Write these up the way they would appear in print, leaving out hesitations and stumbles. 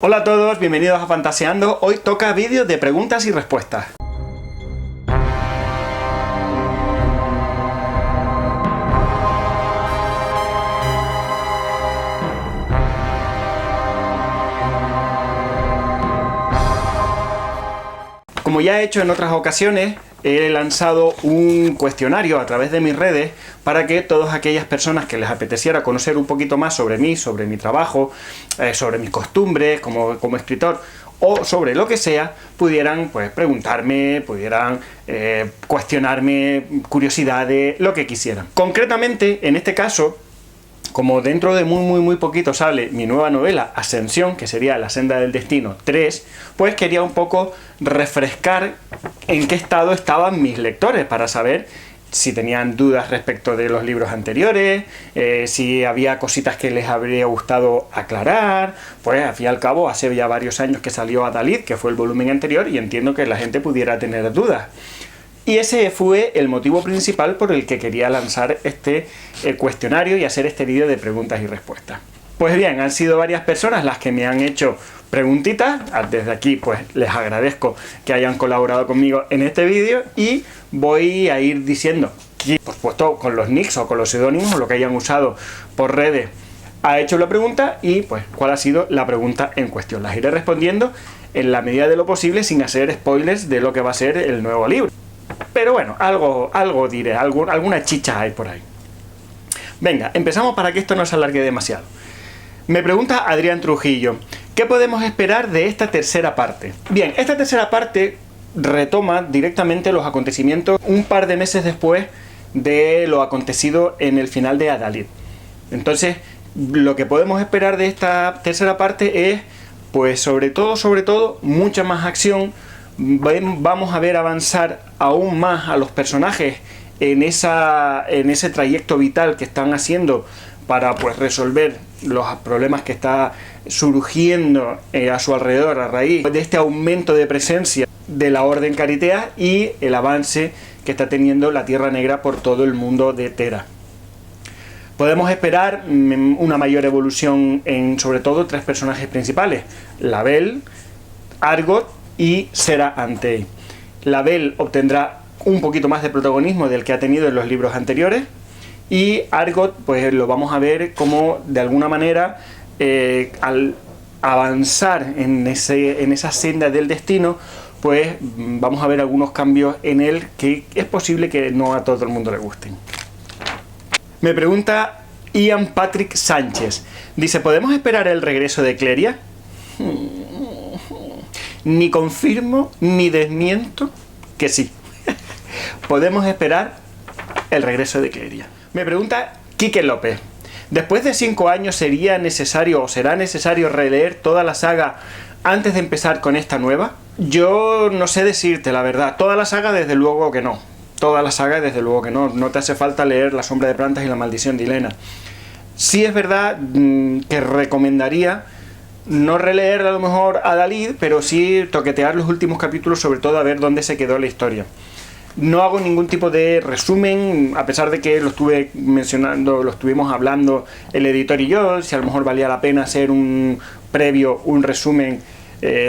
Hola a todos, bienvenidos a Fantaseando. Hoy toca vídeo de preguntas y respuestas. Como ya he hecho en otras ocasiones, he lanzado un cuestionario a través de mis redes para que todas aquellas personas que les apeteciera conocer un poquito más sobre mí, sobre mi trabajo, sobre mis costumbres como escritor o sobre lo que sea, pudieran pues preguntarme, pudieran cuestionarme, curiosidades, lo que quisieran. Concretamente, en este caso, como dentro de muy poquito sale mi nueva novela Ascensión, que sería La Senda del Destino 3, pues quería un poco refrescar en qué estado estaban mis lectores para saber si tenían dudas respecto de los libros anteriores, si había cositas que les habría gustado aclarar. Pues al fin y al cabo hace ya varios años que salió Adalid, que fue el volumen anterior, y entiendo que la gente pudiera tener dudas. Y ese fue el motivo principal por el que quería lanzar este cuestionario y hacer este vídeo de preguntas y respuestas. Pues bien, han sido varias personas las que me han hecho preguntitas. Desde aquí pues les agradezco que hayan colaborado conmigo en este vídeo y voy a ir diciendo quién, por supuesto, con los nicks o con los seudónimos o lo que hayan usado por redes, ha hecho la pregunta y pues cuál ha sido la pregunta en cuestión. Las iré respondiendo en la medida de lo posible sin hacer spoilers de lo que va a ser el nuevo libro. Pero bueno, algo diré, alguna chicha hay por ahí. Venga, empezamos para que esto no se alargue demasiado. Me pregunta Adrián Trujillo, ¿qué podemos esperar de esta tercera parte? Bien, esta tercera parte retoma directamente los acontecimientos un par de meses después de lo acontecido en el final de Adalid. Entonces, lo que podemos esperar de esta tercera parte es, pues sobre todo, mucha más acción. Vamos a ver avanzar aún más a los personajes en ese trayecto vital que están haciendo para pues resolver los problemas que está surgiendo a su alrededor a raíz de este aumento de presencia de la Orden Caritea y el avance que está teniendo la Tierra Negra por todo el mundo de Thera. Podemos esperar una mayor evolución en sobre todo tres personajes principales: Label, Argot y Sera Antei. Label obtendrá un poquito más de protagonismo del que ha tenido en los libros anteriores, y Argot pues lo vamos a ver como de alguna manera al avanzar en esa senda del destino, pues vamos a ver algunos cambios en él que es posible que no a todo el mundo le gusten. Me pregunta Ian Patrick Sánchez, dice, ¿podemos esperar el regreso de Cleria? Ni confirmo ni desmiento que sí. Podemos esperar el regreso de Cleria. Me pregunta Quique López, ¿después de 5 años sería necesario o será necesario releer toda la saga antes de empezar con esta nueva? Yo no sé decirte la verdad. Toda la saga desde luego que no. Toda la saga desde luego que no. No te hace falta leer La Sombra de Plantas y La Maldición de Ilena. Sí es verdad que recomendaría no releer a lo mejor Adalid, pero sí toquetear los últimos capítulos, sobre todo a ver dónde se quedó la historia. No hago ningún tipo de resumen, a pesar de que lo estuve mencionando, lo estuvimos hablando el editor y yo, si a lo mejor valía la pena hacer un previo, un resumen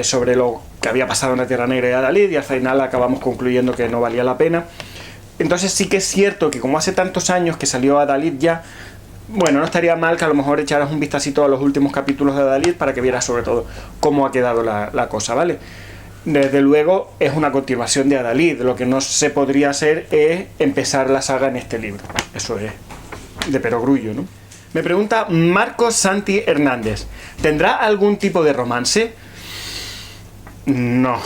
sobre lo que había pasado en la Tierra Negra y Adalid, y al final acabamos concluyendo que no valía la pena. Entonces sí que es cierto que como hace tantos años que salió Adalid ya, bueno, no estaría mal que a lo mejor echaras un vistacito a los últimos capítulos de Adalid para que vieras sobre todo cómo ha quedado la cosa, ¿vale? Desde luego es una continuación de Adalid. Lo que no se podría hacer es empezar la saga en este libro. Eso es de perogrullo, ¿no? Me pregunta Marcos Santi Hernández, ¿tendrá algún tipo de romance? No.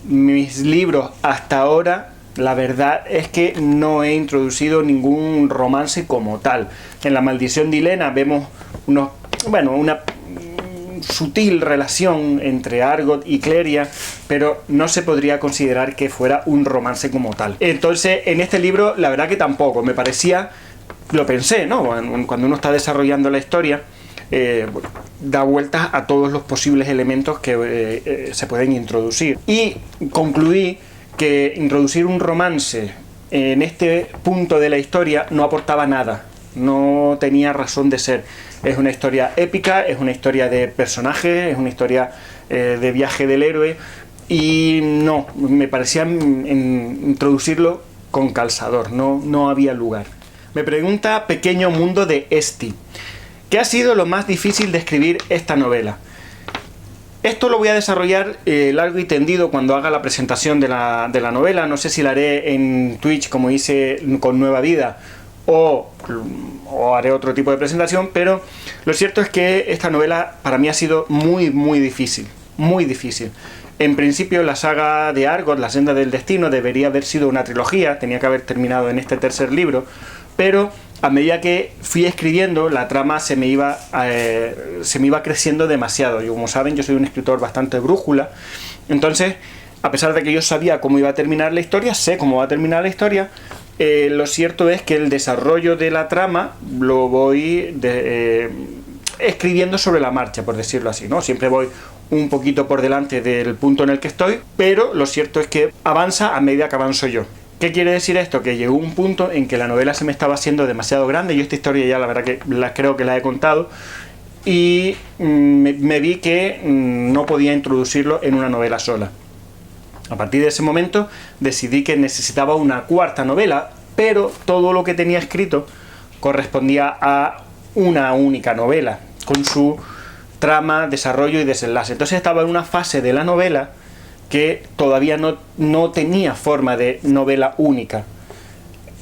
Mis libros hasta ahora, la verdad es que no he introducido ningún romance como tal. En La Maldición de Ilena vemos una sutil relación entre Argot y Cleria, pero no se podría considerar que fuera un romance como tal. Entonces, en este libro, la verdad que tampoco. Me parecía, lo pensé, ¿no? Cuando uno está desarrollando la historia, da vueltas a todos los posibles elementos que se pueden introducir. Y concluí que introducir un romance en este punto de la historia no aportaba nada, no tenía razón de ser. Es una historia épica, es una historia de personajes, es una historia de viaje del héroe, y no, me parecía introducirlo con calzador, no había lugar. Me pregunta Pequeño Mundo de Esti: ¿qué ha sido lo más difícil de escribir esta novela? Esto lo voy a desarrollar largo y tendido cuando haga la presentación de la novela. No sé si la haré en Twitch como hice con Nueva Vida, o haré otro tipo de presentación, pero lo cierto es que esta novela para mí ha sido muy difícil, muy difícil. En principio la saga de Argot, La Senda del Destino, debería haber sido una trilogía, tenía que haber terminado en este tercer libro, pero a medida que fui escribiendo, la trama se me iba creciendo demasiado. Y como saben, yo soy un escritor bastante brújula, entonces, a pesar de que yo sabía cómo iba a terminar la historia, sé cómo va a terminar la historia, lo cierto es que el desarrollo de la trama lo voy escribiendo sobre la marcha, por decirlo así, ¿no? Siempre voy un poquito por delante del punto en el que estoy, pero lo cierto es que avanza a medida que avanzo yo. ¿Qué quiere decir esto? Que llegó un punto en que la novela se me estaba haciendo demasiado grande. Yo esta historia ya la verdad que creo que la he contado, y me vi que no podía introducirlo en una novela sola. A partir de ese momento decidí que necesitaba una cuarta novela, pero todo lo que tenía escrito correspondía a una única novela, con su trama, desarrollo y desenlace. Entonces estaba en una fase de la novela que todavía no tenía forma de novela única.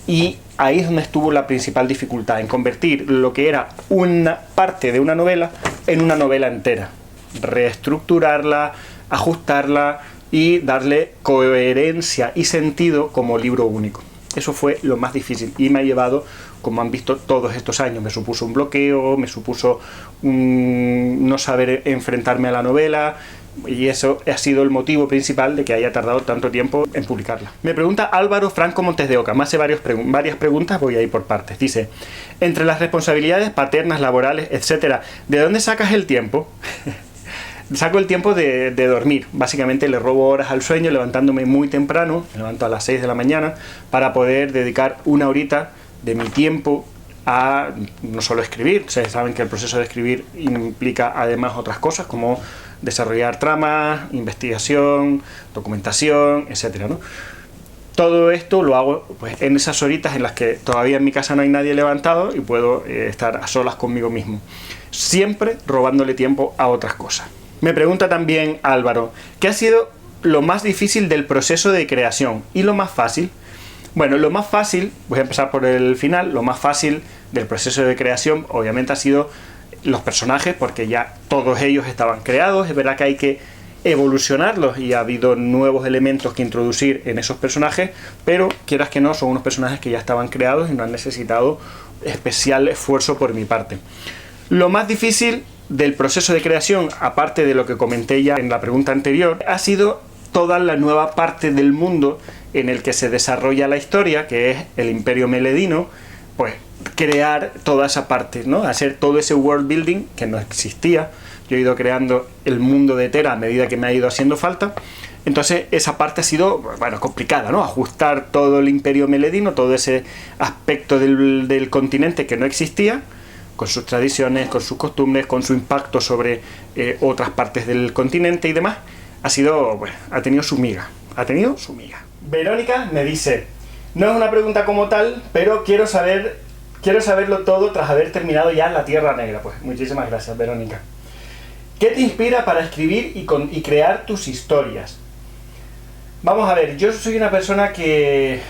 Y ahí es donde estuvo la principal dificultad, en convertir lo que era una parte de una novela en una novela entera. Reestructurarla, ajustarla y darle coherencia y sentido como libro único. Eso fue lo más difícil y me ha llevado, como han visto, todos estos años. Me supuso un bloqueo, me supuso no saber enfrentarme a la novela, y eso ha sido el motivo principal de que haya tardado tanto tiempo en publicarla. Me pregunta Álvaro Franco Montes de Oca, me hace varias preguntas, voy a ir por partes. Dice: entre las responsabilidades paternas, laborales, etcétera, ¿de dónde sacas el tiempo? Saco el tiempo de dormir. Básicamente le robo horas al sueño, levantándome muy temprano, me levanto a las 6 de la mañana, para poder dedicar una horita de mi tiempo a no solo escribir. Ustedes saben que el proceso de escribir implica además otras cosas, como desarrollar tramas, investigación, documentación, etcétera, ¿no? Todo esto lo hago pues en esas horitas en las que todavía en mi casa no hay nadie levantado y puedo estar a solas conmigo mismo, siempre robándole tiempo a otras cosas. Me pregunta también Álvaro: ¿qué ha sido lo más difícil del proceso de creación y lo más fácil? Bueno, lo más fácil, voy a empezar por el final, lo más fácil del proceso de creación obviamente ha sido los personajes, porque ya todos ellos estaban creados. Es verdad que hay que evolucionarlos y ha habido nuevos elementos que introducir en esos personajes, pero quieras que no, son unos personajes que ya estaban creados y no han necesitado especial esfuerzo por mi parte. Lo más difícil del proceso de creación, aparte de lo que comenté ya en la pregunta anterior, ha sido toda la nueva parte del mundo en el que se desarrolla la historia, que es el Imperio Meledino. Pues crear toda esa parte, ¿no? Hacer todo ese world building que no existía. Yo he ido creando el mundo de Tera a medida que me ha ido haciendo falta. Entonces esa parte ha sido, bueno, complicada, ¿no? Ajustar todo el Imperio Meledino, todo ese aspecto del continente que no existía, con sus tradiciones, con sus costumbres, con su impacto sobre otras partes del continente y demás. Ha sido, bueno, ha tenido su miga. Verónica me dice: no es una pregunta como tal, pero quiero saberlo todo tras haber terminado ya La Tierra Negra. Pues muchísimas gracias, Verónica. ¿Qué te inspira para escribir y crear tus historias? Vamos a ver, yo soy una persona que,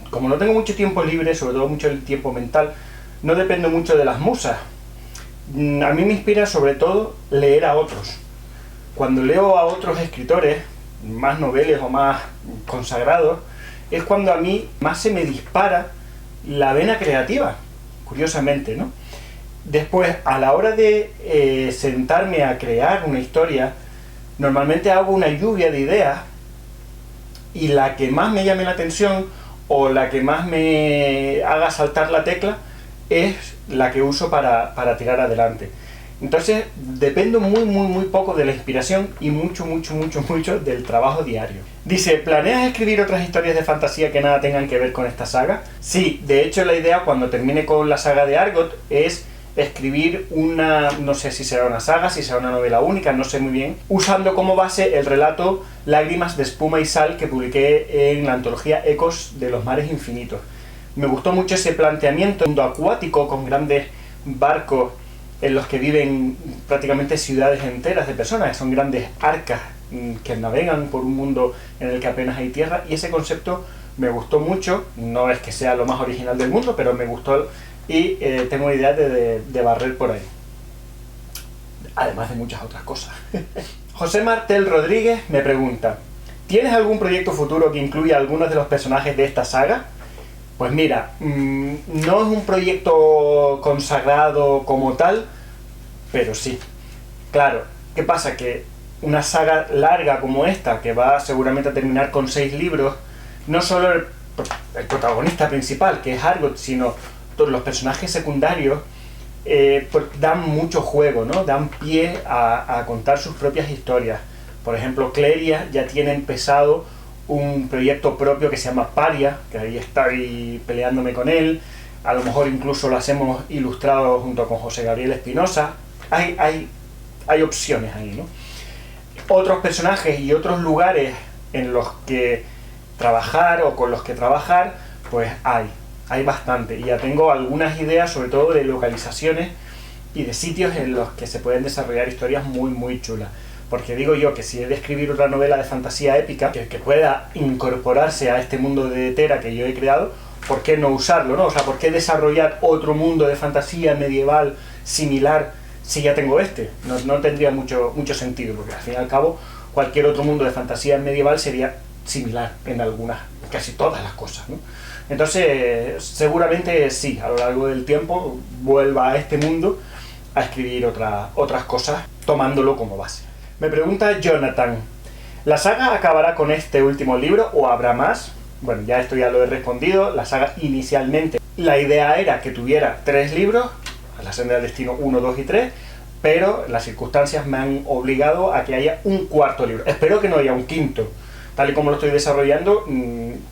como no tengo mucho tiempo libre, sobre todo mucho el tiempo mental, no dependo mucho de las musas. A mí me inspira sobre todo leer a otros. Cuando leo a otros escritores, más noveles o más consagrados, es cuando a mí más se me dispara la vena creativa, curiosamente, ¿no? Después, a la hora de sentarme a crear una historia, normalmente hago una lluvia de ideas, y la que más me llame la atención o la que más me haga saltar la tecla es la que uso para tirar adelante. Entonces dependo muy poco de la inspiración y mucho del trabajo diario. Dice: ¿planeas escribir otras historias de fantasía que nada tengan que ver con esta saga? Sí, de hecho la idea cuando termine con la saga de Argot es escribir una, no sé si será una saga, si será una novela única, no sé muy bien, usando como base el relato Lágrimas de espuma y sal que publiqué en la antología Ecos de los mares infinitos. Me gustó mucho ese planteamiento, un mundo acuático con grandes barcos en los que viven prácticamente ciudades enteras de personas, son grandes arcas que navegan por un mundo en el que apenas hay tierra, y ese concepto me gustó mucho. No es que sea lo más original del mundo, pero me gustó y tengo idea de barrer por ahí, además de muchas otras cosas. José Martel Rodríguez me pregunta: ¿tienes algún proyecto futuro que incluya algunos de los personajes de esta saga? Pues mira, no es un proyecto consagrado como tal, pero sí. Claro, ¿qué pasa? Que una saga larga como esta, que va seguramente a terminar con 6 libros, no solo el protagonista principal, que es Argot, sino todos los personajes secundarios, pues dan mucho juego, ¿no? Dan pie a contar sus propias historias. Por ejemplo, Cleria ya tiene empezado un proyecto propio que se llama Paria, que ahí estoy peleándome con él. A lo mejor incluso lo hacemos ilustrado junto con José Gabriel Espinosa. Hay opciones ahí, ¿no? Otros personajes y otros lugares en los que trabajar o con los que trabajar, pues hay bastante. Y ya tengo algunas ideas, sobre todo de localizaciones y de sitios en los que se pueden desarrollar historias muy, muy chulas. Porque digo yo que si he de escribir otra novela de fantasía épica que pueda incorporarse a este mundo de Tera que yo he creado, ¿por qué no usarlo, no? O sea, ¿por qué desarrollar otro mundo de fantasía medieval similar si ya tengo este? No tendría mucho sentido, porque al fin y al cabo cualquier otro mundo de fantasía medieval sería similar en algunas, casi todas las cosas, ¿no? Entonces, seguramente sí, a lo largo del tiempo vuelva a este mundo a escribir otras cosas tomándolo como base. Me pregunta Jonathan: ¿la saga acabará con este último libro o habrá más? Bueno, ya esto ya lo he respondido. La saga inicialmente, la idea era que tuviera 3 libros, La senda del destino 1, 2 y 3, pero las circunstancias me han obligado a que haya un 4.º libro. Espero que no haya un 5.º. Tal y como lo estoy desarrollando,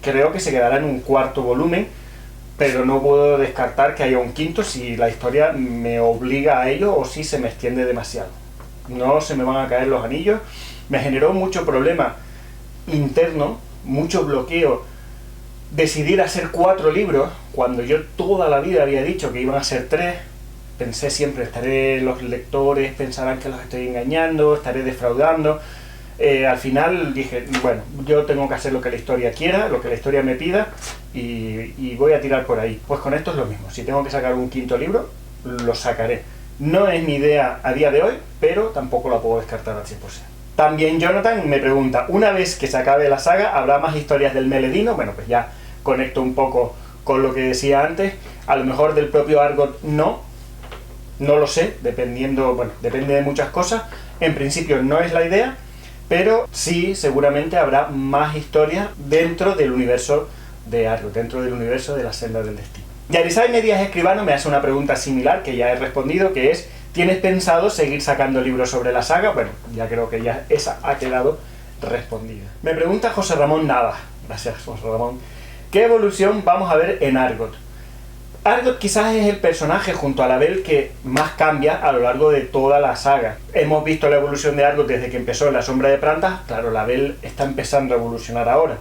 creo que se quedará en un 4.º volumen, pero no puedo descartar que haya un 5.º si la historia me obliga a ello o si se me extiende demasiado. No se me van a caer los anillos. Me generó mucho problema interno, mucho bloqueo decidir hacer 4 libros cuando yo toda la vida había dicho que iban a ser 3. Pensé siempre, los lectores pensarán que los estoy engañando, estaré defraudando. Al final dije, bueno, yo tengo que hacer lo que la historia quiera, lo que la historia me pida, y voy a tirar por ahí. Pues con esto es lo mismo. Si tengo que sacar un 5.º libro, lo sacaré. No es mi idea a día de hoy, pero tampoco la puedo descartar al 100%. También Jonathan me pregunta: una vez que se acabe la saga, ¿habrá más historias del Meledino? Bueno, pues ya conecto un poco con lo que decía antes. A lo mejor del propio Argot no lo sé, depende de muchas cosas. En principio no es la idea, pero sí, seguramente habrá más historias dentro del universo de Argot, dentro del universo de la senda del destino. Yarisay Díaz Escribano me hace una pregunta similar que ya he respondido, que es: ¿tienes pensado seguir sacando libros sobre la saga? Bueno, ya creo que ya esa ha quedado respondida. Me pregunta José Ramón Navas, gracias José Ramón, ¿qué evolución vamos a ver en Argot? Argot quizás es el personaje junto a Label que más cambia a lo largo de toda la saga. Hemos visto la evolución de Argot desde que empezó en La sombra de Prantas. Claro, Label está empezando a evolucionar ahora.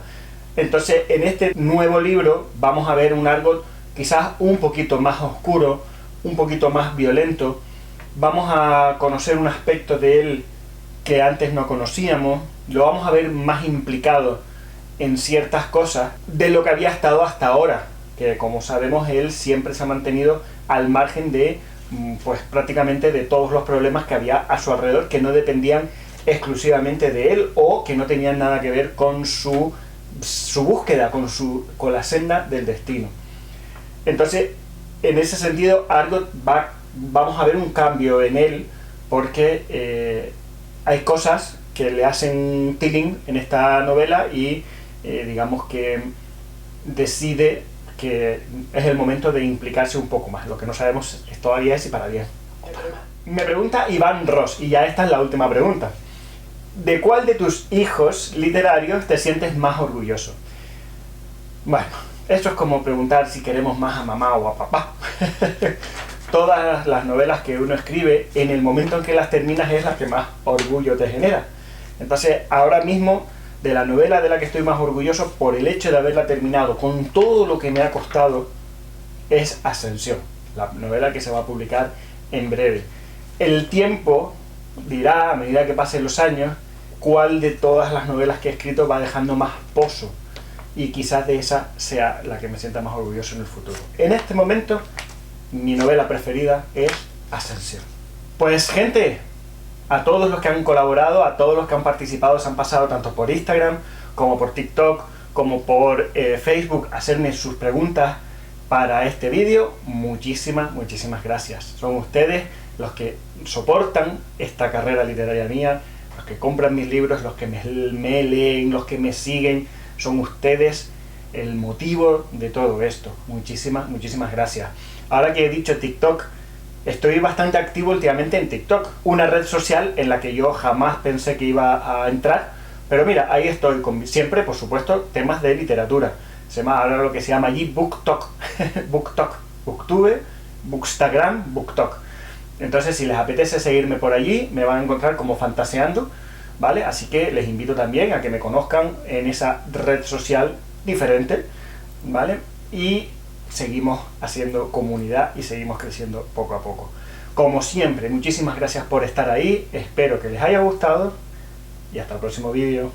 Entonces, en este nuevo libro vamos a ver un Argot quizás un poquito más oscuro, un poquito más violento. Vamos a conocer un aspecto de él que antes no conocíamos. Lo vamos a ver más implicado en ciertas cosas de lo que había estado hasta ahora, que como sabemos él siempre se ha mantenido al margen de, pues prácticamente de todos los problemas que había a su alrededor, que no dependían exclusivamente de él o que no tenían nada que ver con su búsqueda, con la senda del destino. Entonces, en ese sentido, Argot vamos a ver un cambio en él, porque hay cosas que le hacen tiling en esta novela y digamos que decide que es el momento de implicarse un poco más. Lo que no sabemos todavía es si para bien o para mal. Me pregunta Iván Ross, y ya esta es la última pregunta: ¿de cuál de tus hijos literarios te sientes más orgulloso? Bueno, esto es como preguntar si queremos más a mamá o a papá. todas las novelas que uno escribe, en el momento en que las terminas es la que más orgullo te genera. Entonces, ahora mismo, de la novela de la que estoy más orgulloso, por el hecho de haberla terminado, con todo lo que me ha costado, es Ascensión, la novela que se va a publicar en breve. El tiempo dirá, a medida que pasen los años, cuál de todas las novelas que he escrito va dejando más pozo, y quizás de esa sea la que me sienta más orgulloso en el futuro. En este momento, mi novela preferida es Ascensión. Pues gente, a todos los que han colaborado, a todos los que han participado, se han pasado tanto por Instagram, como por TikTok, como por Facebook, a hacerme sus preguntas para este vídeo, muchísimas gracias. Son ustedes los que soportan esta carrera literaria mía, los que compran mis libros, los que me leen, los que me siguen. Son ustedes el motivo de todo esto. Muchísimas gracias. Ahora que he dicho TikTok, estoy bastante activo últimamente en TikTok, una red social en la que yo jamás pensé que iba a entrar, pero mira, ahí estoy, con siempre, por supuesto, temas de literatura. Se llama ahora lo que se llama allí BookTok, BookTok, Booktube, Bookstagram, BookTok. Entonces, si les apetece seguirme por allí, me van a encontrar como Fantaseando, ¿vale? Así que les invito también a que me conozcan en esa red social diferente, ¿vale? Y seguimos haciendo comunidad y seguimos creciendo poco a poco. Como siempre, muchísimas gracias por estar ahí, espero que les haya gustado y hasta el próximo vídeo.